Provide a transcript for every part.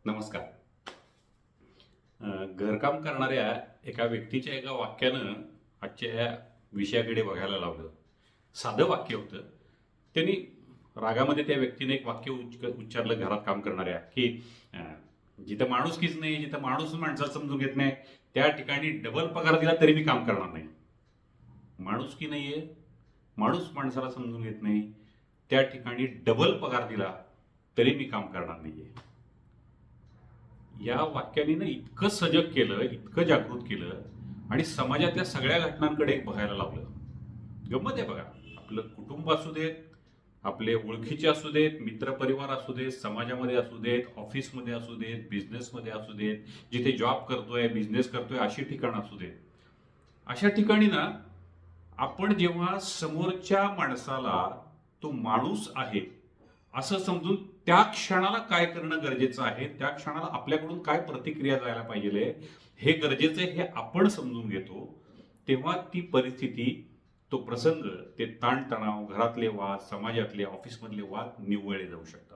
नमस्कार. घरकाम करणाऱ्या एका व्यक्तीच्या एका वाक्यानं आजच्या या विषयाकडे बघायला लावलं. साधं वाक्य होतं. त्यांनी रागामध्ये त्या व्यक्तीने एक वाक्य उच्चारलं घरात काम करणाऱ्या, की जिथं माणुसकीच नाही, जिथं माणूस माणसाला समजून घेत नाही, त्या ठिकाणी डबल पगार दिला तरी मी काम करणार नाही. माणुसकी नाहीये, माणूस माणसाला समजून घेत नाही, त्या ठिकाणी डबल पगार दिला तरी मी काम करणार नाहीये. या वाक्याने ना इतकं सजग केलं, इतकं जागृत केलं आणि समाजातल्या सगळ्या घटनांकडे बघायला लावलं. गंमत आहे बघा. आपलं कुटुंब असू देत, आपले ओळखीचे असू देत, मित्रपरिवार असू देत, समाजामध्ये असू देत, ऑफिसमध्ये असू देत, बिझनेसमध्ये असू देत, जिथे जॉब करतोय, बिझनेस करतोय, अशी ठिकाणं असू देत. अशा ठिकाणी ना आपण जेव्हा समोरच्या माणसाला तो माणूस आहे असं समजून त्या क्षणाला काय करणं गरजेचं आहे, त्या क्षणाला आपल्याकडून काय प्रतिक्रिया जायला पाहिजे हे गरजेचं आहे हे आपण समजून घेतो, तेव्हा ती परिस्थिती, तो प्रसंग, ते ताणतणाव, घरातले वाद, समाजातले, ऑफिसमधले वाद निव्वळले जाऊ शकतात.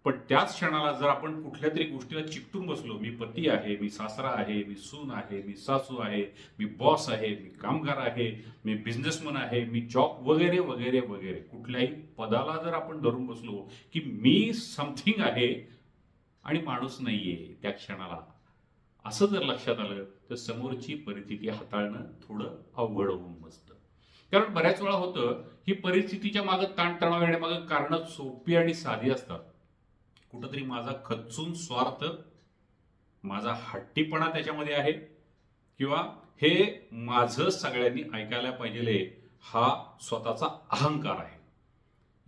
पण त्याच क्षणाला जर आपण कुठल्या तरी गोष्टीला चिकटून बसलो, मी पती आहे, मी सासरा आहे, मी सून आहे, मी सासू आहे, मी बॉस आहे, मी कामगार आहे, मी बिझनेसमन आहे, मी जॉब वगैरे वगैरे वगैरे, कुठल्याही पदाला जर आपण धरून बसलो की मी समथिंग आहे आणि माणूस नाहीये त्या क्षणाला, असं जर लक्षात आलं तर समोरची परिस्थिती हाताळणं थोडं अवघड होऊन बसतं. कारण बऱ्याच वेळा होतं ही परिस्थितीच्या मागं, ताणतणाव येण्यामागं कारणं सोपी आणि साधी असतात. कुठंतरी माझा खचून स्वार्थ, माझा हट्टीपणा त्याच्यामध्ये आहे, किंवा हे माझं सगळ्यांनी ऐकायला पाहिजे हा स्वतःचा अहंकार आहे.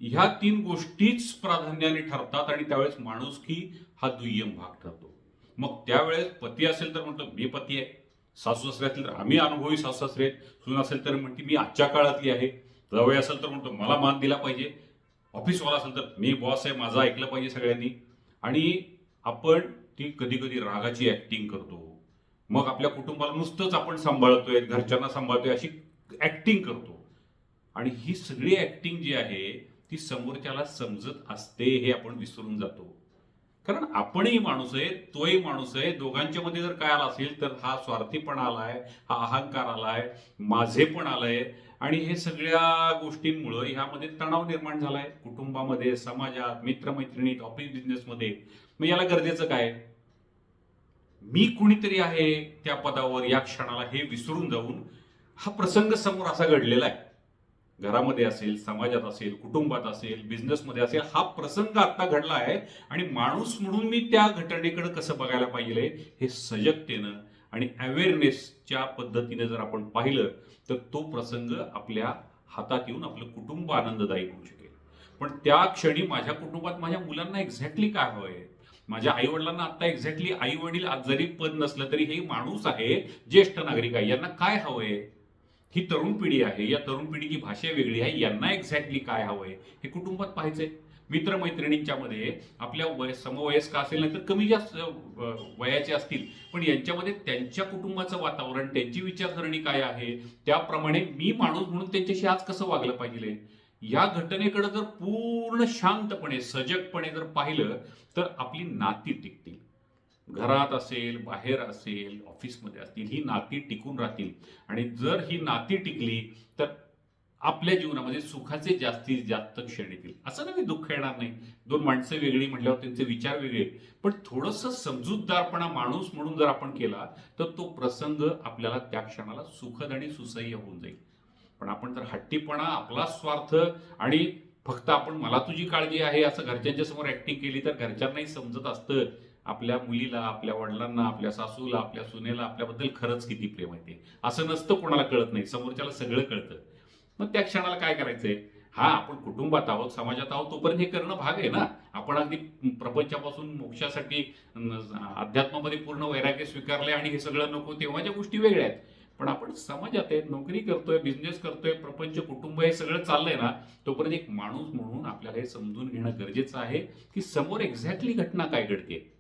ह्या तीन गोष्टीच प्राधान्याने ठरतात आणि त्यावेळेस माणुसकी हा दुय्यम भाग ठरतो. मग त्यावेळेस पती असेल तर म्हणतो मी पती आहे, सासू सासरे असतील तर आम्ही अनुभवी सासू सासरे, सून असेल तर म्हणते मी आजच्या काळातली आहे, जावई असेल तर म्हणतो मला मान दिला पाहिजे, ऑफिसवाला असेल तर मी बॉस आहे, माझं ऐकलं पाहिजे सगळ्यांनी. आणि आपण ती कधी कधी रागाची ऍक्टिंग करतो. मग आपल्या कुटुंबाला नुसतंच आपण सांभाळतोय, घरच्यांना सांभाळतोय अशी ऍक्टिंग करतो. आणि ही सगळी ऍक्टिंग जी आहे ती समोरच्याला समजत असते हे आपण विसरून जातो. कारण आपणही माणूस आहे, तोही माणूस आहे. दोघांच्या मध्ये जर काय आला असेल तर हा स्वार्थीपणा आलाय, हा अहंकार आलाय, माझेपण आलंय. आणि हे सगळ्या गोष्टींमुळं ह्यामध्ये तणाव निर्माण झालाय कुटुंबामध्ये, समाजात, मित्रमैत्रिणीत, ऑफिस बिझनेसमध्ये. मग याला गरजेचं काय? मी कुणीतरी आहे त्या पदावर या क्षणाला हे विसरून जाऊन, हा प्रसंग समोर असा घडलेला आहे, घरामध्ये असेल, समाजात असेल, कुटुंबात असेल, बिझनेसमध्ये असेल, हा प्रसंग आता घडला आहे आणि माणूस म्हणून मी त्या घटनेकडे कसं बघायला पाहिजे हे सजगतेनं आणि अवेअरनेसच्या पद्धतीने जर आपण पाहिलं तर तो प्रसंग आपल्या हातात येऊन आपलं कुटुंब आनंददायी होऊ शकेल. पण त्या क्षणी माझ्या कुटुंबात माझ्या मुलांना एक्झॅक्टली काय हवंय, माझ्या आई वडिलांना आता एक्झॅक्टली, आई वडील जरी पद नसलं तरी हे माणूस आहे, ज्येष्ठ नागरिक आहे, यांना काय हवंय, ही तरुण पिढी आहे, या तरुण पिढीची भाषा वेगळी आहे, यांना एक्झॅक्टली काय हवंय हे कुटुंबात पाहायचंय. मित्रमैत्रिणींच्या मध्ये आपल्या समवयस्क असेल नाही तर कमी जास्त वयाचे असतील, पण यांच्यामध्ये त्यांच्या कुटुंबाचं वातावरण, त्यांची विचारसरणी काय आहे, त्याप्रमाणे मी माणूस म्हणून त्यांच्याशी आज कसं वागलं पाहिजे, या घटनेकडे जर पूर्ण शांतपणे, सजगपणे जर पाहिलं तर आपली नाती टिकतील. घरात असेल, बाहेर असेल, ऑफिसमध्ये असतील, ही नाती टिकून राहतील. आणि जर ही नाती टिकली तर आपल्या जीवनामध्ये सुखाचे जास्तीत जास्त क्षण येतील. असं नाही दुःख येणार नाही, दोन माणसं वेगळी म्हटल्यावर त्यांचे विचार वेगळे, पण थोडंसं समजूतदारपणा माणूस म्हणून जर आपण केला तर तो प्रसंग आपल्याला त्या क्षणाला सुखद आणि सुसह्य होऊन जाईल. पण आपण जर हट्टीपणा, आपला स्वार्थ आणि फक्त आपण मला तुझी काळजी आहे असं घरच्यांच्या समोर ऍक्टिंग केली तर घरच्यांनाही समजत असतं आपल्या मुलीला, आपल्या वडिलांना, आपल्या सासूला, आपल्या सुनेला आपल्याबद्दल खरंच किती प्रेम आहे ते. असं नसतं, कोणाला कळत नाही, समोरच्याला सगळं कळतं. मग त्या क्षणाला काय करायचंय, हा आपण कुटुंबात आहोत, समाजात आहोत, तोपर्यंत हे करणं भाग आहे ना. आपण अगदी प्रपंचापासून मोक्षासाठी अध्यात्मामध्ये पूर्ण वैराग्य स्वीकारले आणि हे सगळं नको तेव्हाच्या गोष्टी वेगळ्या आहेत. पण आपण समाजात आहे, नोकरी करतोय, बिझनेस करतोय, प्रपंच, कुटुंब हे सगळं चाललंय ना, तोपर्यंत एक माणूस म्हणून आपल्याला हे समजून घेणं गरजेचं आहे की समोर एक्झॅक्टली घटना काय घडते,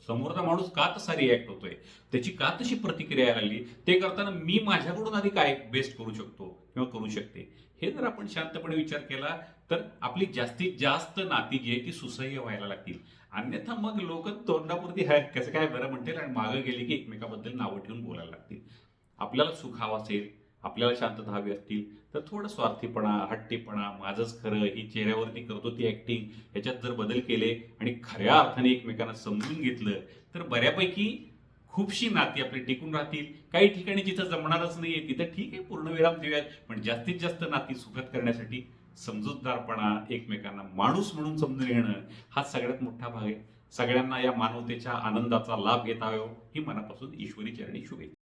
समोरचा माणूस का तसा रिॲक्ट होतोय, त्याची का तशी प्रतिक्रिया यायला लागली, ते करताना मी माझ्याकडून आधी काय बेस्ट करू शकतो किंवा करू शकते, हे जर आपण शांतपणे विचार केला तर आपली जास्तीत जास्त नाती जी आहे ती सुसह्य व्हायला लागतील. अन्यथा मग लोक तोंडापुरती हाय कसं काय बरं म्हणतील आणि मागं गेली की एकमेकाबद्दल नावं ठेवून बोलायला लागतील. आपल्याला सुख हवं असेल, आपल्याला शांतता हवी असतील, तर थोडं स्वार्थीपणा, हट्टीपणा, माझंच खरं, ही चेहऱ्यावरती करतो ती ऍक्टिंग, ह्याच्यात जर बदल केले आणि खऱ्या अर्थाने एकमेकांना समजून घेतलं, तर बऱ्यापैकी खूपशी नाती आपली टिकून राहतील. काही ठिकाणी जिथं जमणारच नाहीये तिथं ठीक आहे, पूर्णविराम देऊयात, पण जास्तीत जास्त नाती सुखद करण्यासाठी समजूतदारपणा, एकमेकांना माणूस म्हणून समजून घेणं, हा सगळ्यात मोठा भाग आहे. सगळ्यांना या मानवतेच्या आनंदाचा लाभ घेता यावा ही मनापासून ईश्वरी चरणी शुभेच्छा.